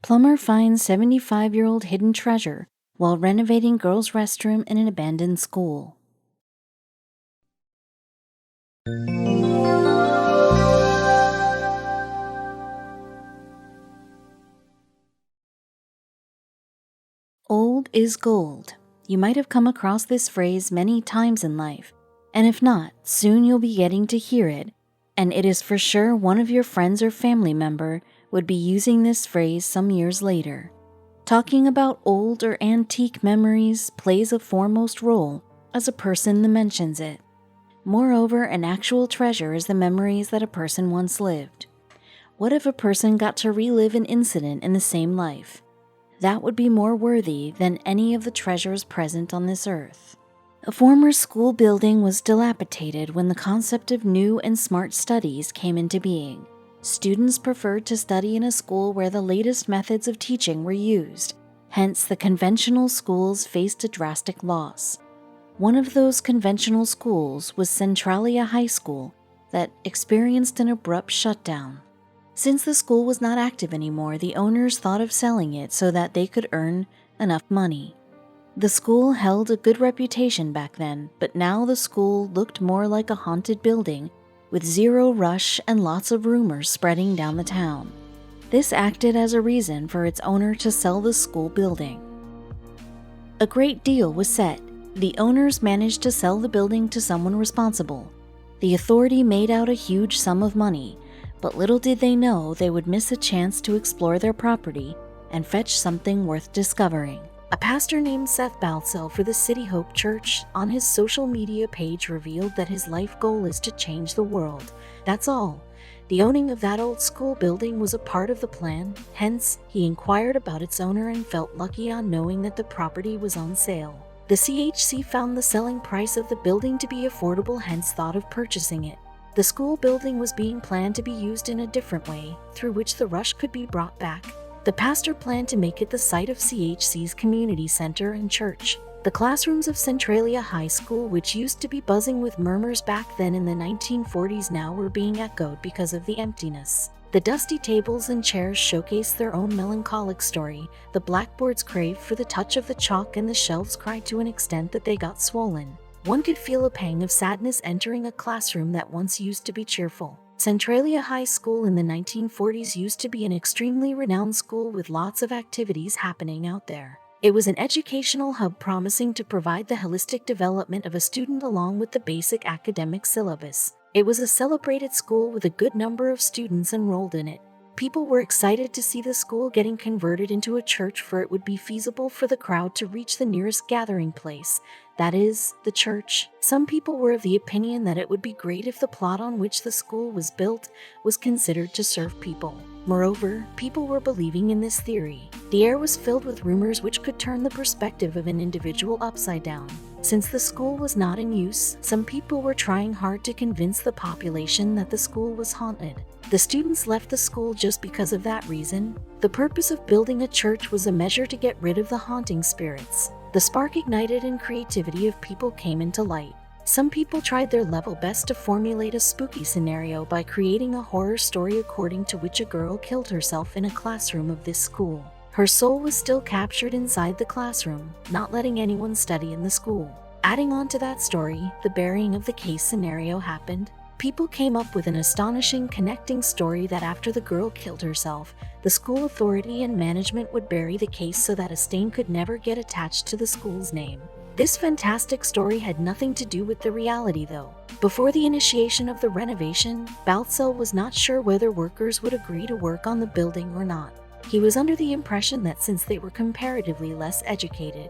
Plumber finds 75-year-old hidden treasure while renovating girls' restroom in an abandoned school. Old is gold. You might have come across this phrase many times in life, and if not, soon you'll be getting to hear it, and it is for sure one of your friends or family member would be using this phrase some years later. Talking about old or antique memories plays a foremost role as a person mentions it. Moreover, an actual treasure is the memories that a person once lived. What if a person got to relive an incident in the same life? That would be more worthy than any of the treasures present on this earth. A former school building was dilapidated when the concept of new and smart studies came into being. Students preferred to study in a school where the latest methods of teaching were used, hence the conventional schools faced a drastic loss. One of those conventional schools was Centralia High School that experienced an abrupt shutdown. Since the school was not active anymore, the owners thought of selling it so that they could earn enough money. The school held a good reputation back then, but now the school looked more like a haunted building with zero rush and lots of rumors spreading down the town. This acted as a reason for its owner to sell the school building. A great deal was set. The owners managed to sell the building to someone responsible. The authority made out a huge sum of money, but little did they know they would miss a chance to explore their property and fetch something worth discovering. A pastor named Seth Balsell for the City Hope Church on his social media page revealed that his life goal is to change the world. That's all. The owning of that old school building was a part of the plan, hence he inquired about its owner and felt lucky on knowing that the property was on sale. The CHC found the selling price of the building to be affordable, hence thought of purchasing it. The school building was being planned to be used in a different way, through which the rush could be brought back. The pastor planned to make it the site of CHC's community center and church. The classrooms of Centralia High School, which used to be buzzing with murmurs back then in the 1940s, now were being echoed because of the emptiness. The dusty tables and chairs showcased their own melancholic story. The blackboards craved for the touch of the chalk and the shelves cried to an extent that they got swollen. One could feel a pang of sadness entering a classroom that once used to be cheerful. Centralia High School in the 1940s used to be an extremely renowned school with lots of activities happening out there. It was an educational hub promising to provide the holistic development of a student along with the basic academic syllabus. It was a celebrated school with a good number of students enrolled in it. People were excited to see the school getting converted into a church, for it would be feasible for the crowd to reach the nearest gathering place, that is, the church. Some people were of the opinion that it would be great if the plot on which the school was built was considered to serve people. Moreover, people were believing in this theory. The air was filled with rumors which could turn the perspective of an individual upside down. Since the school was not in use, some people were trying hard to convince the population that the school was haunted. The students left the school just because of that reason. The purpose of building a church was a measure to get rid of the haunting spirits. The spark ignited and creativity of people came into light. Some people tried their level best to formulate a spooky scenario by creating a horror story according to which a girl killed herself in a classroom of this school. Her soul was still captured inside the classroom, not letting anyone study in the school. Adding on to that story, the burying of the case scenario happened. People came up with an astonishing connecting story that after the girl killed herself, the school authority and management would bury the case so that a stain could never get attached to the school's name. This fantastic story had nothing to do with the reality though. Before the initiation of the renovation, Balsell was not sure whether workers would agree to work on the building or not. He was under the impression that since they were comparatively less educated,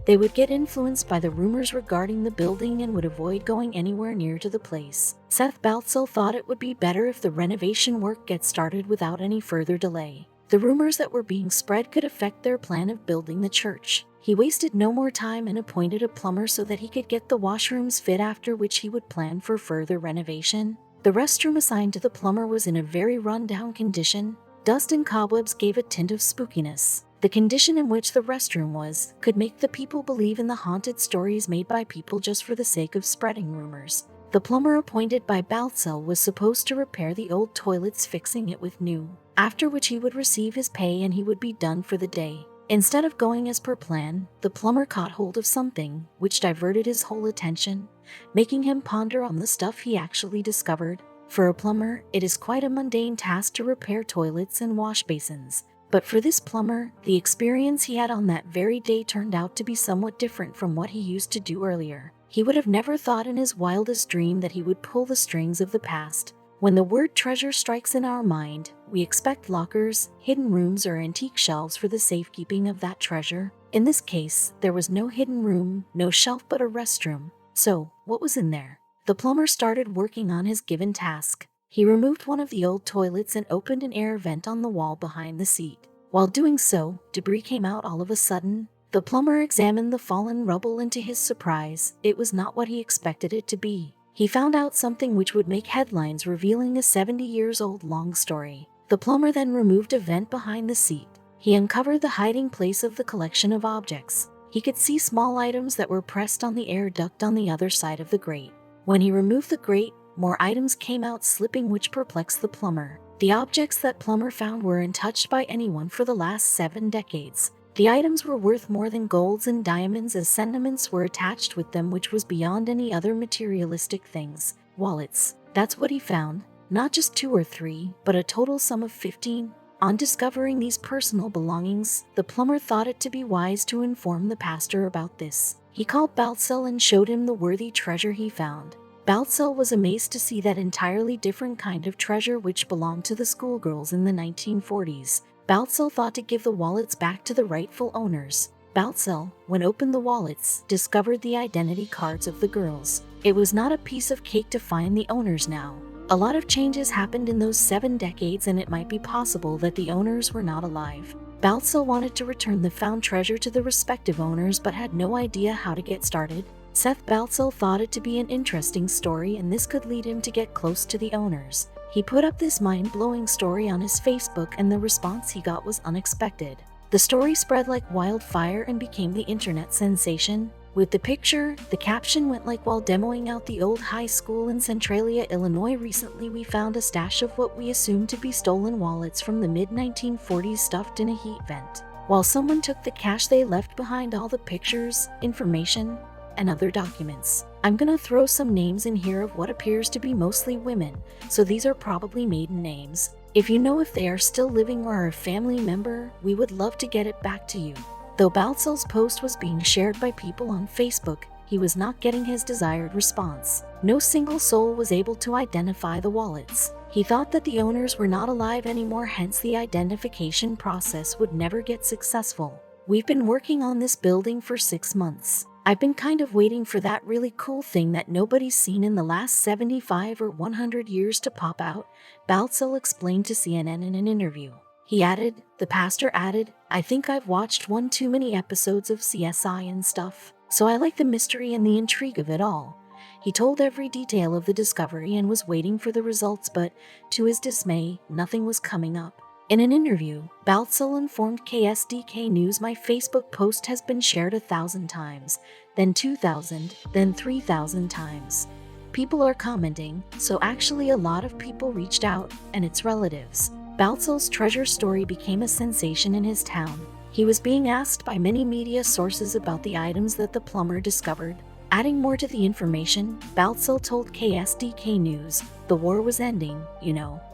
they would get influenced by the rumors regarding the building and would avoid going anywhere near to the place. Seth Balsell thought it would be better if the renovation work gets started without any further delay. The rumors that were being spread could affect their plan of building the church. He wasted no more time and appointed a plumber so that he could get the washrooms fit, after which he would plan for further renovation. The restroom assigned to the plumber was in a very run-down condition. Dust and cobwebs gave a tint of spookiness. The condition in which the restroom was could make the people believe in the haunted stories made by people just for the sake of spreading rumors. The plumber appointed by Baltzell was supposed to repair the old toilets, fixing it with new, after which he would receive his pay and he would be done for the day. Instead of going as per plan, the plumber caught hold of something which diverted his whole attention, making him ponder on the stuff he actually discovered. For a plumber, it is quite a mundane task to repair toilets and wash basins. But for this plumber, the experience he had on that very day turned out to be somewhat different from what he used to do earlier. He would have never thought in his wildest dream that he would pull the strings of the past. When the word treasure strikes in our mind, we expect lockers, hidden rooms, or antique shelves for the safekeeping of that treasure. In this case, there was no hidden room, no shelf, but a restroom. So, what was in there? The plumber started working on his given task. He removed one of the old toilets and opened an air vent on the wall behind the seat. While doing so, debris came out all of a sudden. The plumber examined the fallen rubble, and to his surprise, it was not what he expected it to be. He found out something which would make headlines, revealing a 70-year-old long story. The plumber then removed a vent behind the seat. He uncovered the hiding place of the collection of objects. He could see small items that were pressed on the air duct on the other side of the grate. When he removed the grate, more items came out slipping, which perplexed the plumber. The objects that plumber found were untouched by anyone for the last 7 decades. The items were worth more than golds and diamonds, as sentiments were attached with them, which was beyond any other materialistic things. Wallets. That's what he found. Not just 2 or 3, but a total sum of 15. On discovering these personal belongings, the plumber thought it to be wise to inform the pastor about this. He called Baltzell and showed him the worthy treasure he found. Baltzell was amazed to see that entirely different kind of treasure which belonged to the schoolgirls in the 1940s. Baltzell thought to give the wallets back to the rightful owners. Baltzell, when opened the wallets, discovered the identity cards of the girls. It was not a piece of cake to find the owners now. A lot of changes happened in those 7 decades, and it might be possible that the owners were not alive. Baltzell wanted to return the found treasure to the respective owners, but had no idea how to get started. Seth Baltzell thought it to be an interesting story, and this could lead him to get close to the owners. He put up this mind-blowing story on his Facebook, and the response he got was unexpected. The story spread like wildfire and became the internet sensation. With the picture, the caption went like, "While demoing out the old high school in Centralia, Illinois recently, we found a stash of what we assumed to be stolen wallets from the mid-1940s stuffed in a heat vent. While someone took the cash, they left behind all the pictures, information, and other documents." I'm gonna throw some names in here of what appears to be mostly women, so these are probably maiden names. If you know if they are still living or are a family member, we would love to get it back to you. Though Baltzell's post was being shared by people on Facebook, he was not getting his desired response. No single soul was able to identify the wallets. He thought that the owners were not alive anymore, hence the identification process would never get successful. We've been working on this building for 6 months. I've been kind of waiting for that really cool thing that nobody's seen in the last 75 or 100 years to pop out, Baltzell explained to CNN in an interview. The pastor added, "I think I've watched one too many episodes of CSI and stuff, so I like the mystery and the intrigue of it all." He told every detail of the discovery and was waiting for the results, but to his dismay, nothing was coming up. In an interview, Baltzell informed KSDK News, "My Facebook post has been shared 1,000 times, then 2,000, then 3,000 times. People are commenting, so actually a lot of people reached out, and it's relatives." Baltzell's treasure story became a sensation in his town. He was being asked by many media sources about the items that the plumber discovered. Adding more to the information, Baltzell told KSDK News, "The war was ending,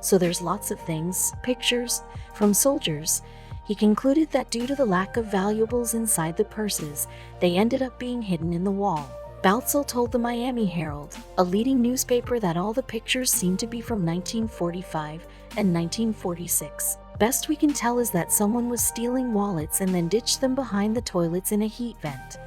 so there's lots of things, pictures, from soldiers." He concluded that due to the lack of valuables inside the purses, they ended up being hidden in the wall. Baltzell told the Miami Herald, a leading newspaper, that all the pictures seem to be from 1945 and 1946. "Best we can tell is that someone was stealing wallets and then ditched them behind the toilets in a heat vent.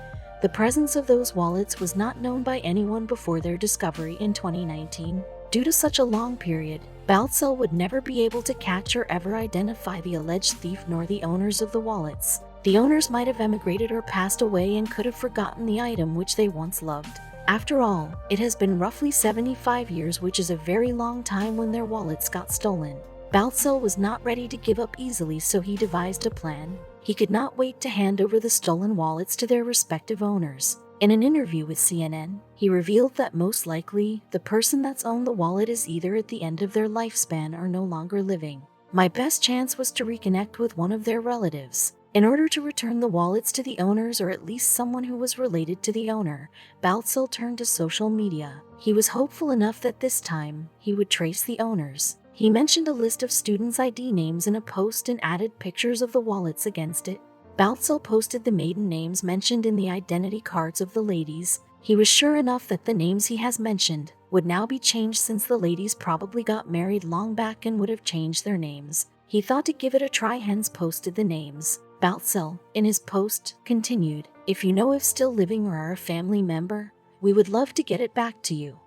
The presence of those wallets was not known by anyone before their discovery in 2019. Due to such a long period, Baltzell would never be able to catch or ever identify the alleged thief nor the owners of the wallets. The owners might have emigrated or passed away and could have forgotten the item which they once loved. After all, it has been roughly 75 years, which is a very long time, when their wallets got stolen." Baltzell was not ready to give up easily, so he devised a plan. He could not wait to hand over the stolen wallets to their respective owners. In an interview with CNN, he revealed that most likely, the person that's owned the wallet is either at the end of their lifespan or no longer living. My best chance was to reconnect with one of their relatives. In order to return the wallets to the owners or at least someone who was related to the owner, Baltzell turned to social media. He was hopeful enough that this time, he would trace the owners. He mentioned a list of students' ID names in a post and added pictures of the wallets against it. Baltzell posted the maiden names mentioned in the identity cards of the ladies. He was sure enough that the names he has mentioned would now be changed since the ladies probably got married long back and would have changed their names. He thought to give it a try, hence posted the names. Baltzell, in his post, continued, "If you know if still living or are a family member, we would love to get it back to you."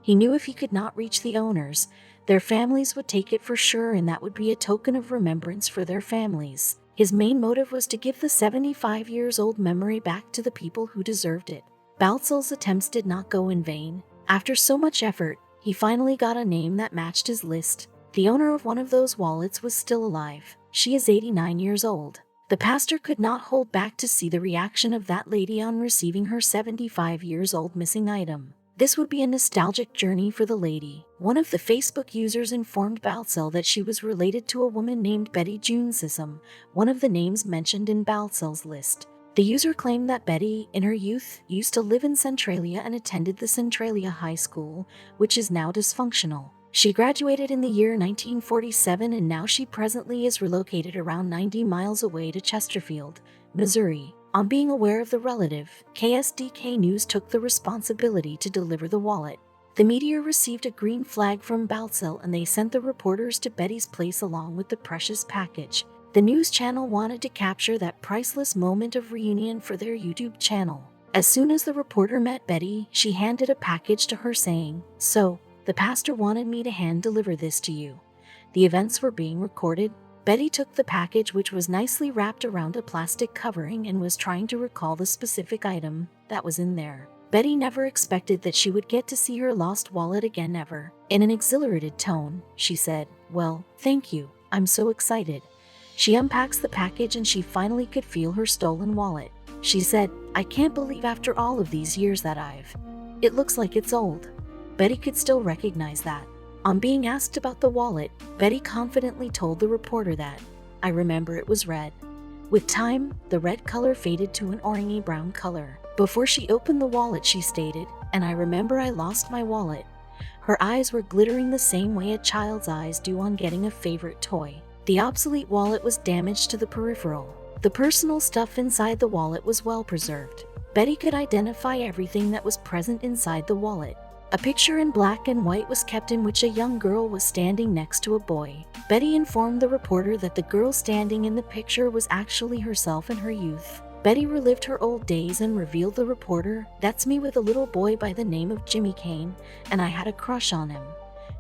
He knew if he could not reach the owners, their families would take it for sure, and that would be a token of remembrance for their families. His main motive was to give the 75-year-old memory back to the people who deserved it. Baltzell's attempts did not go in vain. After so much effort, he finally got a name that matched his list. The owner of one of those wallets was still alive. She is 89 years old. The pastor could not hold back to see the reaction of that lady on receiving her 75-year-old missing item. This would be a nostalgic journey for the lady. One of the Facebook users informed Baltzell that she was related to a woman named Betty June Sissom, one of the names mentioned in Baltzell's list. The user claimed that Betty, in her youth, used to live in Centralia and attended the Centralia High School, which is now dysfunctional. She graduated in the year 1947 and now she presently is relocated around 90 miles away to Chesterfield, Missouri. On being aware of the relative, KSDK News took the responsibility to deliver the wallet. The media received a green flag from Baltzell and they sent the reporters to Betty's place along with the precious package. The news channel wanted to capture that priceless moment of reunion for their YouTube channel. As soon as the reporter met Betty, she handed a package to her saying, "So, the pastor wanted me to hand deliver this to you." The events were being recorded. Betty took the package, which was nicely wrapped around a plastic covering, and was trying to recall the specific item that was in there. Betty never expected that she would get to see her lost wallet again ever. In an exhilarated tone, she said, "Well, thank you. I'm so excited." She unpacks the package and she finally could feel her stolen wallet. She said, "I can't believe after all of these years that it looks like it's old." Betty could still recognize that. On being asked about the wallet, Betty confidently told the reporter that, "I remember it was red. With time, the red color faded to an orangey brown color. Before she opened the wallet, she stated, and I remember I lost my wallet." Her eyes were glittering the same way a child's eyes do on getting a favorite toy. The obsolete wallet was damaged to the peripheral. The personal stuff inside the wallet was well preserved. Betty could identify everything that was present inside the wallet. A picture in black and white was kept in which a young girl was standing next to a boy. Betty informed the reporter that the girl standing in the picture was actually herself in her youth. Betty relived her old days and revealed the reporter, "That's me with a little boy by the name of Jimmy Kane, and I had a crush on him."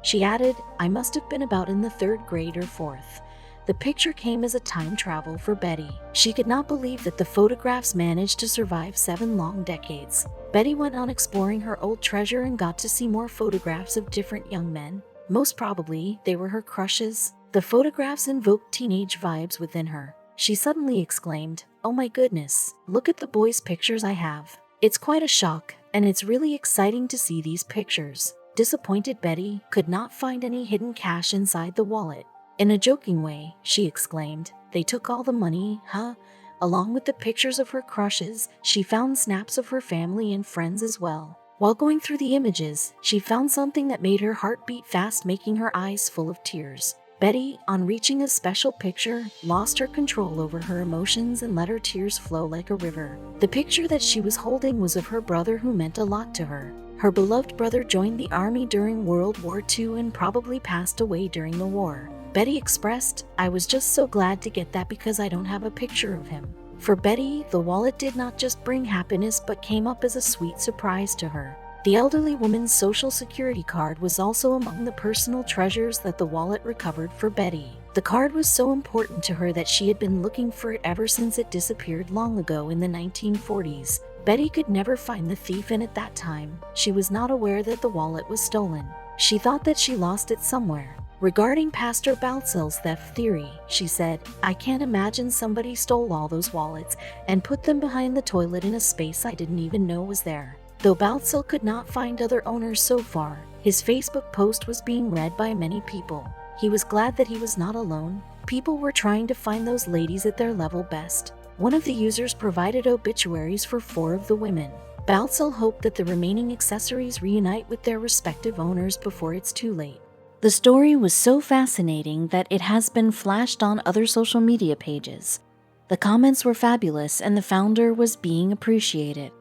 She added, "I must have been about in the 3rd grade or 4th. The picture came as a time travel for Betty. She could not believe that the photographs managed to survive 7 long decades. Betty went on exploring her old treasure and got to see more photographs of different young men. Most probably, they were her crushes. The photographs invoked teenage vibes within her. She suddenly exclaimed, "Oh my goodness, look at the boys' pictures I have. It's quite a shock, and it's really exciting to see these pictures." Disappointed Betty could not find any hidden cash inside the wallet. In a joking way, she exclaimed, "They took all the money, huh?" Along with the pictures of her crushes, she found snaps of her family and friends as well. While going through the images, she found something that made her heart beat fast, making her eyes full of tears. Betty, on reaching a special picture, lost her control over her emotions and let her tears flow like a river. The picture that she was holding was of her brother, who meant a lot to her. Her beloved brother joined the army during World War II and probably passed away during the war. Betty expressed, "I was just so glad to get that because I don't have a picture of him." For Betty, the wallet did not just bring happiness but came up as a sweet surprise to her. The elderly woman's social security card was also among the personal treasures that the wallet recovered for Betty. The card was so important to her that she had been looking for it ever since it disappeared long ago in the 1940s. Betty could never find the thief, and at that time, she was not aware that the wallet was stolen. She thought that she lost it somewhere. Regarding Pastor Baltzell's theft theory, she said, "I can't imagine somebody stole all those wallets and put them behind the toilet in a space I didn't even know was there." Though Baltzell could not find other owners so far, his Facebook post was being read by many people. He was glad that he was not alone. People were trying to find those ladies at their level best. One of the users provided obituaries for 4 of the women. Baltzell hoped that the remaining accessories reunite with their respective owners before it's too late. The story was so fascinating that it has been flashed on other social media pages. The comments were fabulous and the founder was being appreciated.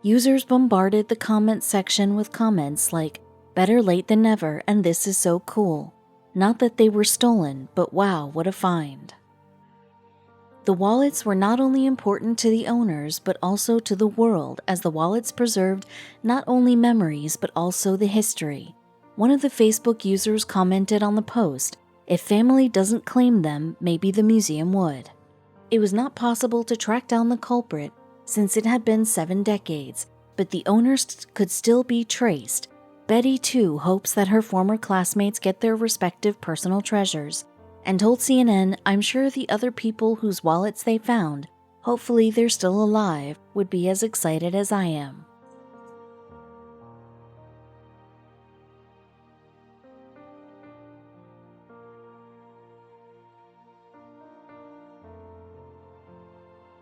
Users bombarded the comment section with comments like, "Better late than never, and this is so cool." Not that they were stolen, but wow, what a find. The wallets were not only important to the owners, but also to the world, as the wallets preserved not only memories, but also the history. One of the Facebook users commented on the post, "If family doesn't claim them, maybe the museum would." It was not possible to track down the culprit since it had been 7 decades, but the owners could still be traced. Betty, too, hopes that her former classmates get their respective personal treasures, and told CNN, "I'm sure the other people whose wallets they found, hopefully they're still alive, would be as excited as I am."